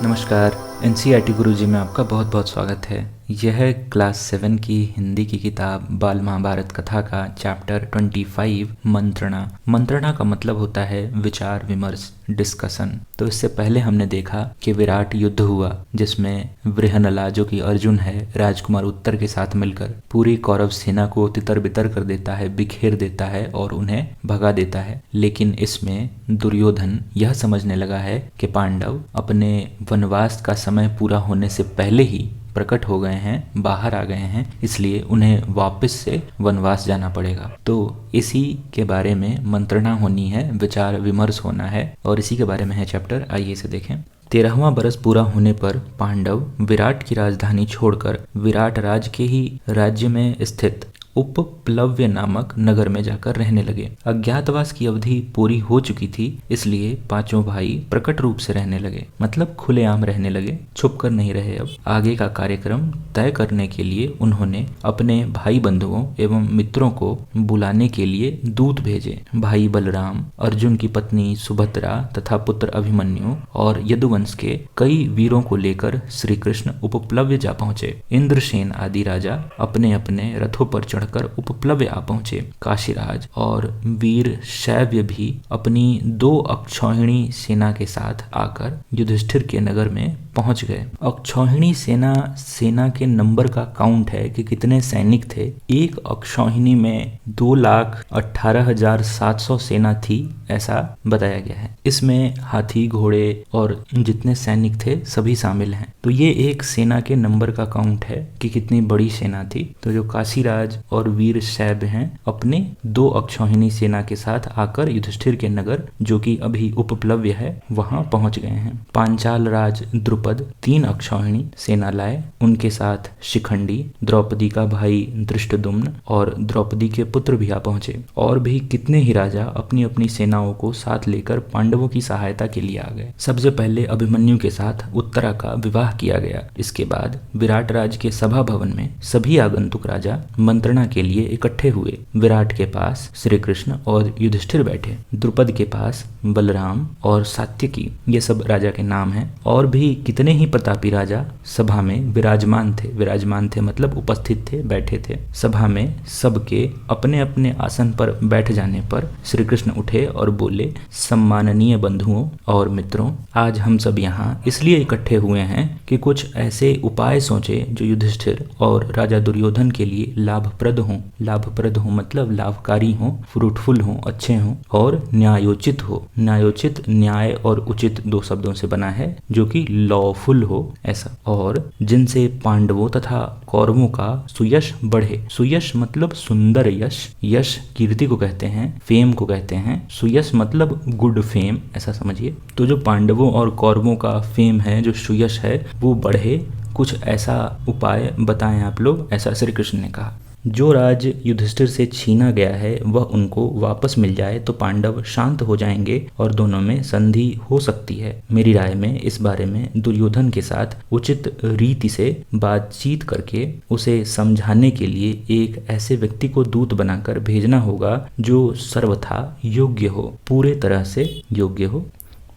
नमस्कार। एनसीईआरटी गुरुजी में आपका बहुत बहुत स्वागत है। यह क्लास 7 की हिंदी की किताब बाल महाभारत कथा का चैप्टर 25 मंत्रणा। मंत्रणा का मतलब होता है विचार विमर्श, डिस्कशन। तो इससे पहले हमने देखा कि विराट युद्ध हुआ जिसमें वृहनला जो कि अर्जुन है, राजकुमार उत्तर के साथ मिलकर पूरी कौरव सेना को तितर बितर कर देता है, बिखेर देता है और उन्हें भगा देता है। लेकिन इसमें दुर्योधन यह समझने लगा है कि पांडव अपने वनवास का समय पूरा होने से पहले ही प्रकट हो गए हैं, बाहर आ गए हैं, इसलिए उन्हें वापस से वनवास जाना पड़ेगा। तो इसी के बारे में मंत्रणा होनी है, विचार विमर्श होना है और इसी के बारे में है चैप्टर। आइए इसे देखें। 13वां बरस पूरा होने पर पांडव विराट की राजधानी छोड़कर विराट राज के ही राज्य में स्थित उपप्लव्य नामक नगर में जाकर रहने लगे। अज्ञातवास की अवधि पूरी हो चुकी थी, इसलिए पांचों भाई प्रकट रूप से रहने लगे, मतलब खुलेआम रहने लगे, छुप कर नहीं रहे। अब आगे का कार्यक्रम तय करने के लिए उन्होंने अपने भाई बंधुओं एवं मित्रों को बुलाने के लिए दूत भेजे। भाई बलराम, अर्जुन की पत्नी सुभद्रा तथा पुत्र अभिमन्यु और यदुवंश के कई वीरों को लेकर श्री कृष्ण उपप्लव्य जा पहुंचे। इंद्रसेन आदि राजा अपने अपने रथों पर चढ़कर उपप्लव्य आ पहुंचे। काशीराज और वीर शैव्य भी अपनी 2 अक्षौहिणी सेना के साथ आकर युधिष्ठिर के नगर में पहुंच गए। अक्षौहिणी सेना के नंबर का काउंट है कि कितने सैनिक थे। एक अक्षौहिणी में 2,18,700 सेना थी, ऐसा बताया गया है। इसमें हाथी, घोड़े और जितने सैनिक थे सभी शामिल हैं। तो ये एक सेना के नंबर का काउंट है कि कितनी बड़ी सेना थी। तो जो काशीराज और वीर शैव हैं अपने 2 अक्षौहिणी सेना के साथ आकर युधिष्ठिर के नगर, जो कि अभी उपप्लव्य है, वहां पहुंच गए हैं। पांचाल राज द्रुपद 3 अक्षौहिणी सेना लाए। उनके साथ शिखंडी, द्रौपदी का भाई धृष्टद्युम्न और द्रौपदी के पुत्र भी आ पहुंचे। और भी कितने ही राजा अपनी अपनी सेनाओं को साथ लेकर पांडवों की सहायता के लिए आ गए। सबसे पहले अभिमन्यु के साथ उत्तरा का विवाह किया गया। इसके बाद विराट राज के सभा भवन में सभी आगंतुक राजा मंत्रणा के लिए इकट्ठे हुए। विराट के पास श्री कृष्ण और युधिष्ठिर बैठे। द्रुपद के पास बलराम और सात्यकी, ये सब राजा के नाम हैं। और भी कितने ही प्रतापी राजा सभा में विराजमान थे। विराजमान थे मतलब उपस्थित थे, बैठे थे। सभा में सबके अपने अपने आसन पर बैठ जाने पर श्री कृष्ण उठे और बोले, सम्माननीय बंधुओं और मित्रों, आज हम सब यहाँ इसलिए इकट्ठे हुए हैं कि कुछ ऐसे उपाय सोचे जो युधिष्ठिर और राजा दुर्योधन के लिए लाभप्रद हों। लाभप्रद हों मतलब लाभकारी हों, फ्रूटफुल हों, अच्छे हों और न्यायोचित हो। न्यायोचित न्याय और उचित 2 शब्दों से बना है, जो कि लॉफुल हो ऐसा, और जिनसे पांडवों तथा कौरवों का सुयश बढ़े। सुयश मतलब सुंदर यश, यश कीर्ति को कहते हैं, फेम को कहते हैं। सुयश मतलब गुड फेम, ऐसा समझिए। तो जो पांडवों और कौरवों का फेम है, जो सुयश है, वो बढ़े, कुछ ऐसा उपाय बताएं आप लोग, ऐसा श्री कृष्ण ने कहा। जो राज युधिष्ठिर से छीना गया है वह उनको वापस मिल जाए तो पांडव शांत हो जाएंगे और दोनों में संधि हो सकती है। मेरी राय में इस बारे में दुर्योधन के साथ उचित रीति से बातचीत करके उसे समझाने के लिए एक ऐसे व्यक्ति को दूत बनाकर भेजना होगा जो सर्वथा योग्य हो, पूरे तरह से योग्य हो।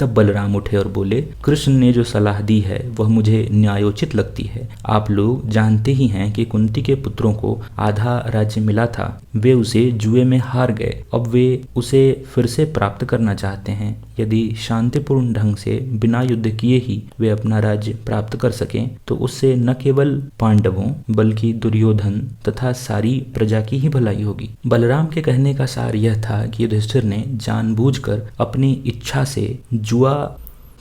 तब बलराम उठे और बोले, कृष्ण ने जो सलाह दी है वह मुझे न्यायोचित लगती है। आप लोग जानते ही हैं कि कुंती के पुत्रों को आधा राज्य मिला था, वे उसे जुए में हार गए। अब वे उसे फिर से प्राप्त करना चाहते हैं। यदि शांतिपूर्ण ढंग से बिना युद्ध किए ही वे अपना राज्य प्राप्त कर सकें तो उससे न केवल पांडवों बल्कि दुर्योधन तथा सारी प्रजा की ही भलाई होगी। बलराम के कहने का सार यह था कि युधिष्ठिर ने जानबूझकर अपनी इच्छा से जुआ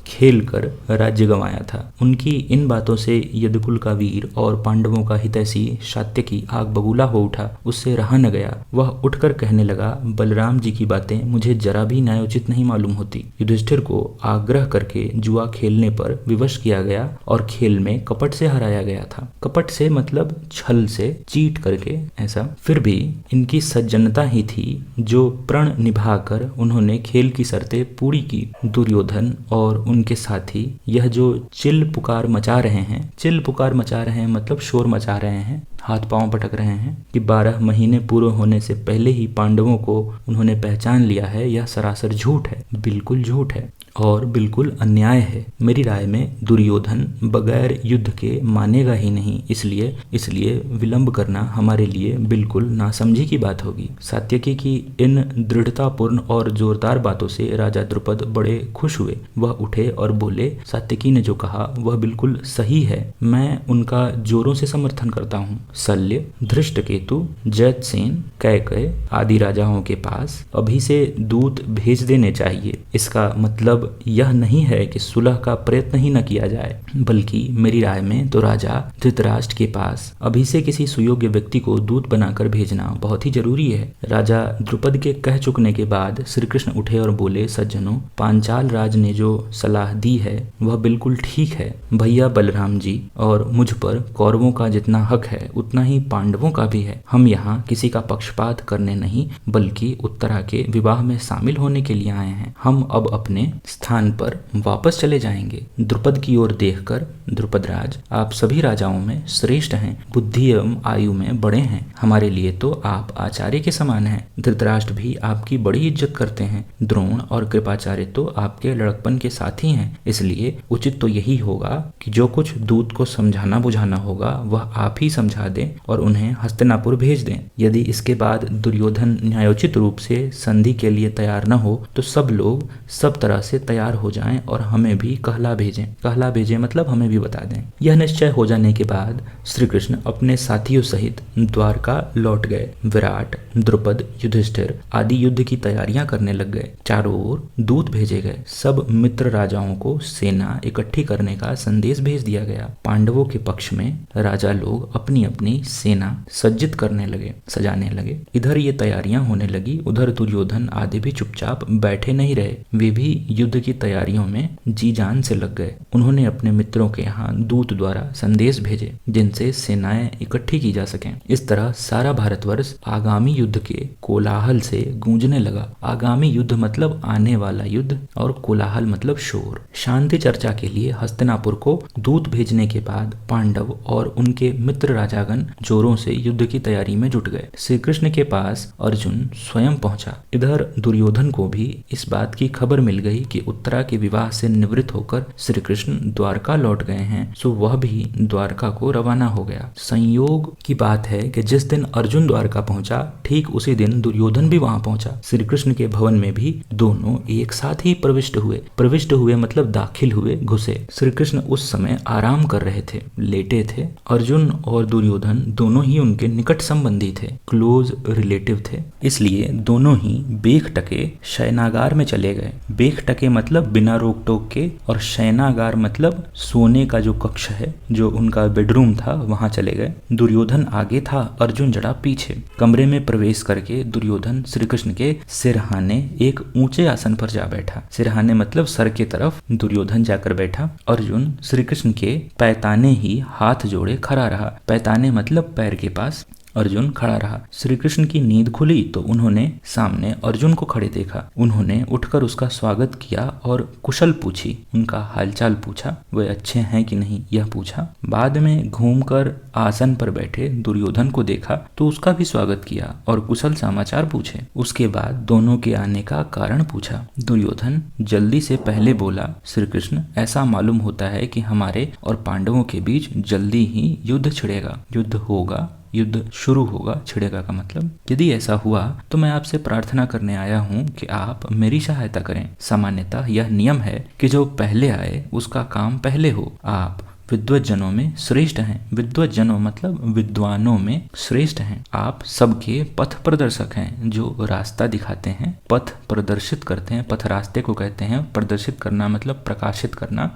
खेलकर राज्य गंवाया था। उनकी इन बातों से यदुकुल का वीर और पांडवों का हितैषी सात्यकी आग बबूला हो उठा। उससे रहा न गया। वह उठकर कहने लगा, बलराम जी की बातें मुझे जरा भी न्यायोचित नहीं मालूम होती। युधिष्ठिर को आग्रह करके जुआ खेलने पर विवश किया गया और खेल में कपट से हराया गया था। कपट से मतलब छल से, चीट करके ऐसा। फिर भी इनकी सज्जनता ही थी जो प्रण निभाकर उन्होंने खेल की शर्तें पूरी की। दुर्योधन और उनके साथी यह जो चिल पुकार मचा रहे हैं मतलब शोर मचा रहे हैं, हाथ पांव पटक रहे हैं कि 12 महीने पूरे होने से पहले ही पांडवों को उन्होंने पहचान लिया है, यह सरासर झूठ है, बिल्कुल झूठ है। और बिल्कुल अन्याय है। मेरी राय में दुर्योधन बगैर युद्ध के मानेगा ही नहीं, इसलिए विलंब करना हमारे लिए बिल्कुल नासमझी की बात होगी। सात्यकी की इन दृढ़तापूर्ण और जोरदार बातों से राजा द्रुपद बड़े खुश हुए। वह उठे और बोले, सात्यकी ने जो कहा वह बिल्कुल सही है, मैं उनका जोरों से समर्थन करता हूँ। शल्य, धृष्टकेतु, जयद्रथ, कैकय आदि राजाओं के पास अभी से दूत भेज देने चाहिए। इसका मतलब यह नहीं है कि सुलह का प्रयत्न ही न किया जाए, बल्कि मेरी राय में तो राजा धृतराष्ट्र के पास अभी से किसी सुयोग्य व्यक्ति को दूत बनाकर भेजना बहुत ही जरूरी है। राजा द्रुपद के कह चुकने के बाद श्री कृष्ण उठे और बोले, सज्जनों, पांचाल राज ने जो सलाह दी है वह बिल्कुल ठीक है। भैया बलराम जी और मुझ पर कौरवों का जितना हक है उतना ही पांडवों का भी है। हम यहाँ किसी का पक्षपात करने नहीं बल्कि उत्तरा के विवाह में शामिल होने के लिए आए हैं। हम अब अपने स्थान पर वापस चले जाएंगे। द्रुपद की ओर देखकर, द्रुपदराज, आप सभी राजाओं में श्रेष्ठ हैं, बुद्धि एवं आयु में बड़े हैं, हमारे लिए तो आप आचार्य के समान हैं। धृतराष्ट्र भी आपकी बड़ी इज्जत करते हैं। द्रोण और कृपाचार्य तो आपके लड़कपन के साथी हैं, इसलिए उचित तो यही होगा कि जो कुछ दूत को समझाना बुझाना होगा वह आप ही समझा दें और उन्हें हस्तिनापुर भेज दें। यदि इसके बाद दुर्योधन न्यायोचित रूप से संधि के लिए तैयार न हो तो सब लोग सब तरह से तैयार हो जाएं और हमें भी कहला भेजें मतलब हमें भी बता दें। यह निश्चय हो जाने के बाद श्री कृष्ण अपने साथियों सहित द्वारका लौट गए। विराट, द्रुपद, युधिष्ठिर आदि युद्ध की तैयारियां करने लग गए। चारों ओर दूत भेजे गए। सब मित्र राजाओं को सेना इकट्ठी करने का संदेश भेज दिया गया। पांडवों के पक्ष में राजा लोग अपनी अपनी सेना सज्जित सजाने लगे। इधर ये तैयारियां होने लगी, उधर दुर्योधन आदि भी चुपचाप बैठे नहीं रहे। वे भी युद्ध की तैयारियों में जी जान से लग गए। उन्होंने अपने मित्रों के यहाँ दूत द्वारा संदेश भेजे जिनसे सेनाएं इकट्ठी की जा सकें। इस तरह सारा भारतवर्ष आगामी युद्ध के कोलाहल से गूंजने लगा। आगामी युद्ध मतलब आने वाला युद्ध और कोलाहल मतलब शोर। शांति चर्चा के लिए हस्तिनापुर को दूत भेजने के बाद पांडव और उनके मित्र राजागण जोरों से युद्ध की तैयारी में जुट गए। श्री कृष्ण के पास अर्जुन स्वयं पहुंचा। इधर दुर्योधन को भी इस बात की खबर मिल गई कि उत्तरा के विवाह से निवृत्त होकर श्री कृष्ण द्वारका लौट गए हैं, सो वह भी द्वारका को रवाना हो गया। संयोग की बात है कि जिस दिन अर्जुन द्वारका पहुंचा ठीक उसी दिन दुर्योधन भी वहां पहुंचा। श्री कृष्ण के भवन में भी दोनों एक साथ ही प्रविष्ट हुए मतलब दाखिल हुए, घुसे। श्री कृष्ण उस समय आराम कर रहे थे, लेटे थे। अर्जुन और दुर्योधन दोनों ही उनके निकट संबंधी थे, क्लोज रिलेटिव थे, इसलिए दोनों ही बेख टके शयनागार में चले गए। बेख टके मतलब बिना रोक टोक के, और शयनागार मतलब सोने का जो कक्ष है, जो उनका बेडरूम था, वहां चले गए। दुर्योधन आगे था, अर्जुन जरा पीछे। कमरे में प्रवेश करके दुर्योधन श्री कृष्ण के सिरहाने एक ऊंचे आसन पर जा बैठा। सिरहाने मतलब सर के तरफ दुर्योधन जाकर बैठा। अर्जुन श्री कृष्ण के पैताने ही हाथ जोड़े खड़ा रहा। पैताने मतलब पैर के पास। अर्जुन खड़ा रहा। श्री कृष्ण की नींद खुली तो उन्होंने सामने अर्जुन को खड़े देखा। उन्होंने उठकर उसका स्वागत किया और कुशल पूछी, उनका हालचाल पूछा, वे अच्छे हैं कि नहीं यह पूछा। बाद में घूमकर आसन पर बैठे दुर्योधन को देखा तो उसका भी स्वागत किया और कुशल समाचार पूछे। उसके बाद दोनों के आने का कारण पूछा। दुर्योधन जल्दी से पहले बोला, श्री कृष्ण, ऐसा मालूम होता है कि हमारे और पांडवों के बीच जल्दी ही युद्ध छिड़ेगा। युद्ध होगा, युद्ध शुरू होगा, छिड़ेगा का मतलब। यदि ऐसा हुआ तो मैं आपसे प्रार्थना करने आया हूँ कि आप मेरी सहायता करें। सामान्यतः यह नियम है कि जो पहले आए उसका काम पहले हो। आप विद्वत जनों में श्रेष्ठ हैं। विद्वत जनों मतलब विद्वानों में श्रेष्ठ हैं। आप सबके पथ प्रदर्शक हैं, जो रास्ता दिखाते हैं, पथ प्रदर्शित करते हैं। पथ रास्ते को कहते हैं। प्रदर्शित करना मतलब प्रकाशित करना।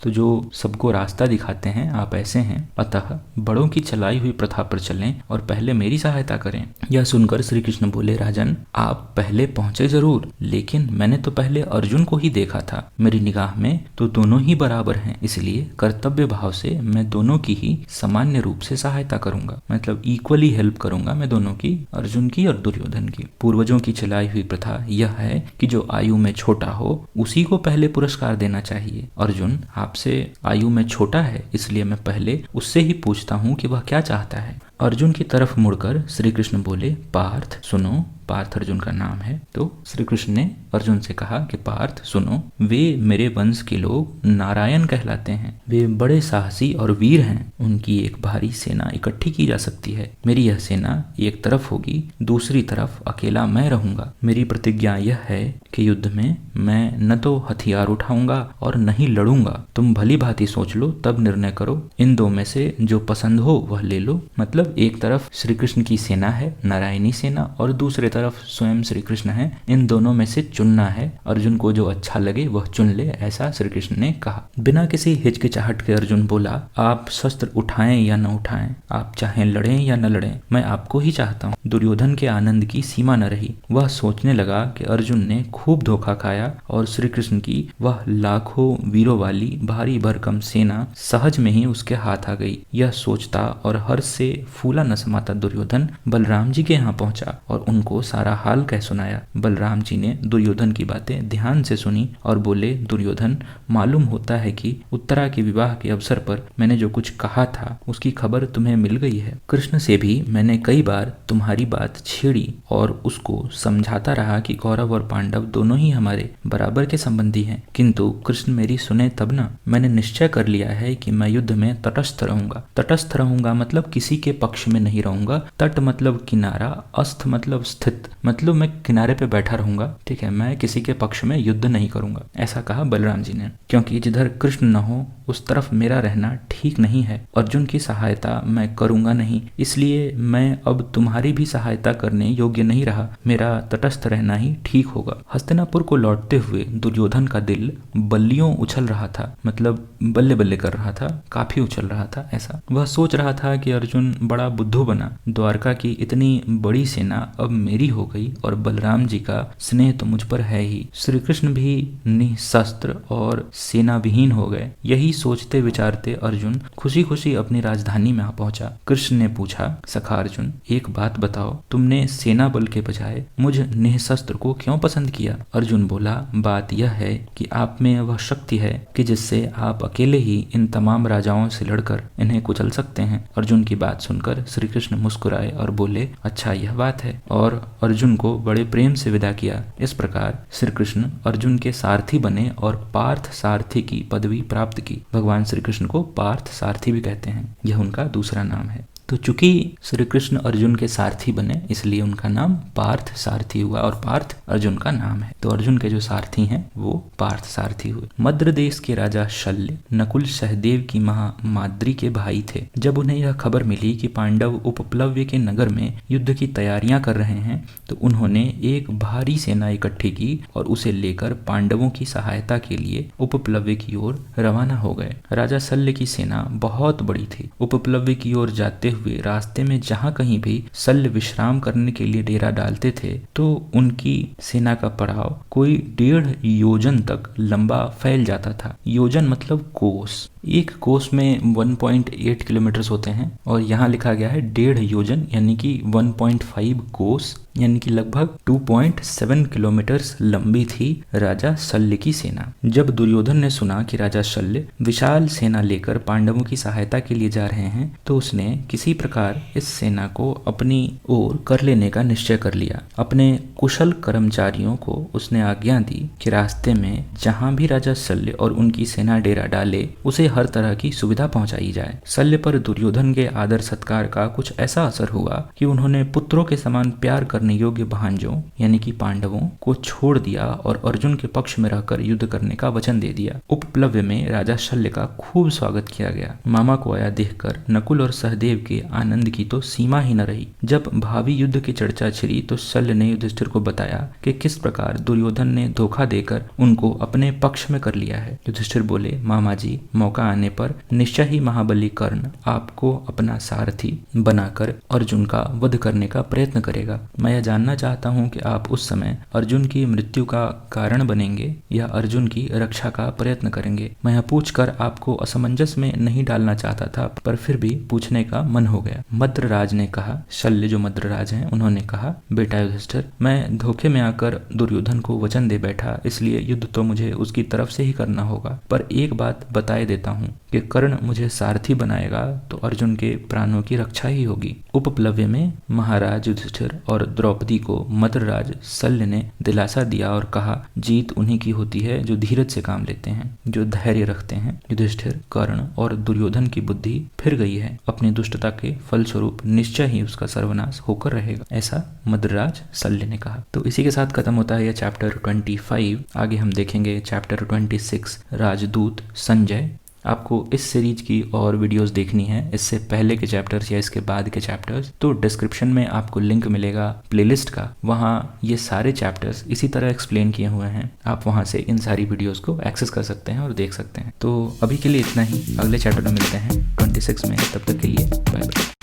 तो जो सबको रास्ता दिखाते हैं, आप ऐसे हैं। अतः बड़ों की चलाई हुई प्रथा पर चलें और पहले मेरी सहायता करें। यह सुनकर श्री कृष्ण बोले, राजन, आप पहले पहुंचे जरूर, लेकिन मैंने तो पहले अर्जुन को ही देखा था। मेरी निगाह में तो दोनों ही बराबर हैं, इसलिए कर्तव्य भाव से मैं दोनों की ही सामान्य रूप से सहायता करूंगा, मतलब इक्वली हेल्प करूंगा मैं दोनों की, अर्जुन की और दुर्योधन की। पूर्वजों की चलाई हुई प्रथा यह है कि जो आयु में छोटा हो उसी को पहले पुरस्कार देना चाहिए। अर्जुन आपसे आयु में छोटा है, इसलिए मैं पहले उससे ही पूछता हूँ कि वह क्या चाहता है। अर्जुन की तरफ मुड़कर श्री कृष्ण बोले, पार्थ सुनो। पार्थ अर्जुन का नाम है। तो श्री कृष्ण ने अर्जुन से कहा कि पार्थ सुनो, वे मेरे वंश के लोग नारायण कहलाते हैं। वे बड़े साहसी और वीर हैं। उनकी एक भारी सेना इकट्ठी की जा सकती है। मेरी यह सेना एक तरफ होगी, दूसरी तरफ अकेला मैं रहूंगा। मेरी प्रतिज्ञा यह है कि युद्ध में मैं न तो हथियार उठाऊंगा और न ही लड़ूंगा। तुम भली भांति सोच लो, तब निर्णय करो। इन दो में से जो पसंद हो वह ले लो। मतलब एक तरफ श्री कृष्ण की सेना है, नारायणी सेना, और दूसरे तरफ स्वयं श्री कृष्ण है। इन दोनों में से चुनना है। अर्जुन को जो अच्छा लगे वह चुन ले, ऐसा श्री कृष्ण ने कहा। बिना किसी हिचकिचाहट के अर्जुन बोला, आप शस्त्र उठाएं या न उठाएं, आप चाहें लड़ें या न लड़ें, मैं आपको ही चाहता हूँ। दुर्योधन के आनंद की सीमा न रही। वह सोचने लगा कि अर्जुन ने खूब धोखा खाया और श्री कृष्ण की वह लाखों वीरों वाली भारी भरकम सेना सहज में ही उसके हाथ आ गई। यह सोचता और हर्ष से फूला न समाता दुर्योधन बलराम जी के यहाँ पहुंचा और उनको सारा हाल कह सुनाया। बलराम जी ने दुर्योधन की बातें ध्यान से सुनी और बोले, दुर्योधन, मालूम होता है कि उत्तरा के विवाह के अवसर पर मैंने जो कुछ कहा था उसकी खबर तुम्हें मिल गई है। कृष्ण से भी मैंने कई बार तुम्हारी बात छेड़ी और उसको समझाता रहा कि कौरव और पांडव दोनों ही हमारे बराबर के संबंधी हैं, किंतु कृष्ण मेरी सुने तब ना। मैंने निश्चय कर लिया है कि मैं युद्ध में तटस्थ रहूंगा। तटस्थ रहूंगा मतलब किसी के पक्ष में नहीं रहूंगा। तट मतलब किनारा, अस्थ मतलब स्थित, मतलब मैं किनारे पे बैठा रहूंगा। ठीक है, मैं किसी के पक्ष में युद्ध नहीं करूंगा, ऐसा कहा बलराम जी ने। क्योंकि जिधर कृष्ण न हो उस तरफ मेरा रहना ठीक नहीं है। अर्जुन की सहायता मैं करूंगा नहीं, इसलिए मैं अब तुम्हारी भी सहायता करने योग्य नहीं रहा। मेरा तटस्थ रहना ही ठीक होगा। हस्तिनापुर को लौटते हुए दुर्योधन का दिल बल्लियों उछल रहा था, मतलब बल्ले बल्ले कर रहा था, काफी उछल रहा था। ऐसा वह सोच रहा था कि अर्जुन बड़ा बुद्धू बना। द्वारका की इतनी बड़ी सेना अब मेरी हो गई और बलराम जी का स्नेह तो मुझ पर है ही। श्री कृष्ण भी निशस्त्र और सेना विहीन हो गए। यही सोचते विचारते अर्जुन खुशी खुशी अपनी राजधानी में आ पहुंचा। कृष्ण ने पूछा, सखा अर्जुन, एक बात बताओ, तुमने सेना बल के बजाय मुझ निशस्त्र को क्यों पसंद किया? अर्जुन बोला, बात यह है कि आप में वह शक्ति है कि जिससे आप अकेले ही इन तमाम राजाओं से लड़कर इन्हें कुचल सकते हैं। अर्जुन की बात सुनकर श्री कृष्ण मुस्कुराए और बोले, अच्छा यह बात है, और अर्जुन को बड़े प्रेम से विदा किया। इस प्रकार श्री कृष्ण अर्जुन के सारथी बने और पार्थ सारथी की पदवी प्राप्त की। भगवान श्री कृष्ण को पार्थ सारथी भी कहते हैं, यह उनका दूसरा नाम है। तो चूंकि श्री कृष्ण अर्जुन के सारथी बने इसलिए उनका नाम पार्थ सारथी हुआ और पार्थ अर्जुन का नाम है। तो अर्जुन के जो सारथी हैं वो पार्थ सारथी हुए। मद्र देश के राजा शल्य नकुल सहदेव की महामाद्री के भाई थे। जब उन्हें यह खबर मिली कि पांडव उपप्लव्य के नगर में युद्ध की तैयारियां कर रहे हैं तो उन्होंने एक भारी सेना इकट्ठी की और उसे लेकर पांडवों की सहायता के लिए उपप्लव्य की ओर रवाना हो गए। राजा शल्य की सेना बहुत बड़ी थी। उपप्लव्य की ओर जाते हुए रास्ते में जहां कहीं भी शल्य विश्राम करने के लिए डेरा डालते थे तो उनकी सेना का पड़ाव कोई 1.5 योजन तक लंबा फैल जाता था। योजन मतलब कोस। एक कोस में 1.8 किलोमीटर होते हैं और यहाँ लिखा गया है 1.5 योजन यानी कि 1.5 कोस यानी कि लगभग 2.7 किलोमीटर लंबी थी राजा शल्य की सेना। जब दुर्योधन ने सुना कि राजा शल्य विशाल सेना लेकर पांडवों की सहायता के लिए जा रहे हैं तो उसने किसी प्रकार इस सेना को अपनी ओर कर लेने का निश्चय कर लिया। अपने कुशल कर्मचारियों को उसने आज्ञा दी कि रास्ते में जहां भी राजा शल्य और उनकी सेना डेरा डाले उसे हर तरह की सुविधा पहुंचाई जाए। शल्य पर दुर्योधन के आदर सत्कार का कुछ ऐसा असर हुआ कि उन्होंने पुत्रों के समान प्यार करने योग्य भांजों यानी कि पांडवों को छोड़ दिया और अर्जुन के पक्ष में रहकर युद्ध करने का वचन दे दिया। उपप्लव्य में राजा शल्य का खूब स्वागत किया गया। मामा को आया देखकर नकुल और सहदेव के आनंद की तो सीमा ही न रही। जब भावी युद्ध की चर्चा छिड़ी तो शल्य ने युधिष्ठिर को बताया कि किस प्रकार दुर्योधन ने धोखा देकर उनको अपने पक्ष में कर लिया है। युधिष्ठिर बोले, मामा जी, मौका आने पर निश्चय ही महाबली कर्ण आपको अपना सारथी बनाकर अर्जुन का वध करने का प्रयत्न करेगा। मैं यह जानना चाहता हूं कि आप उस समय अर्जुन की मृत्यु का कारण बनेंगे या अर्जुन की रक्षा का प्रयत्न करेंगे। मैं यह पूछकर आपको असमंजस में नहीं डालना चाहता था पर फिर भी पूछने का मन हो गया। मद्रराज ने कहा, शल्य जो मद्रराज हैं उन्होंने कहा, बेटा युधिष्ठिर, मैं धोखे में आकर दुर्योधन को वचन दे बैठा, इसलिए युद्ध तो मुझे उसकी तरफ से ही करना होगा। पर एक बात बताए देता हूँ कि कर्ण मुझे सारथी बनाएगा तो अर्जुन के प्राणों की रक्षा ही होगी। उपप्लव्य में महाराज युधिष्ठिर और द्रौपदी को मद्रराज शल्य ने दिलासा दिया और कहा, जीत उन्हीं की होती है जो धीरज से काम लेते हैं, जो धैर्य रखते हैं। युधिष्ठिर, कर्ण और दुर्योधन की बुद्धि फिर गई है, अपनी दुष्टता के फलस्वरूप निश्चय ही उसका सर्वनाश होकर रहेगा, ऐसा मद्रराज शल्य ने कहा। तो इसी के साथ खत्म होता है यह चैप्टर 25। आगे हम देखेंगे चैप्टर 26 राजदूत संजय। आपको इस सीरीज की और वीडियोस देखनी है, इससे पहले के चैप्टर्स या इसके बाद के चैप्टर्स, तो डिस्क्रिप्शन में आपको लिंक मिलेगा प्लेलिस्ट का, वहाँ ये सारे चैप्टर्स इसी तरह एक्सप्लेन किए हुए हैं। आप वहाँ से इन सारी वीडियोस को एक्सेस कर सकते हैं और देख सकते हैं। तो अभी के लिए इतना ही, अगले चैप्टर में मिलते हैं 26 में। तब तक के लिए बाय बाय।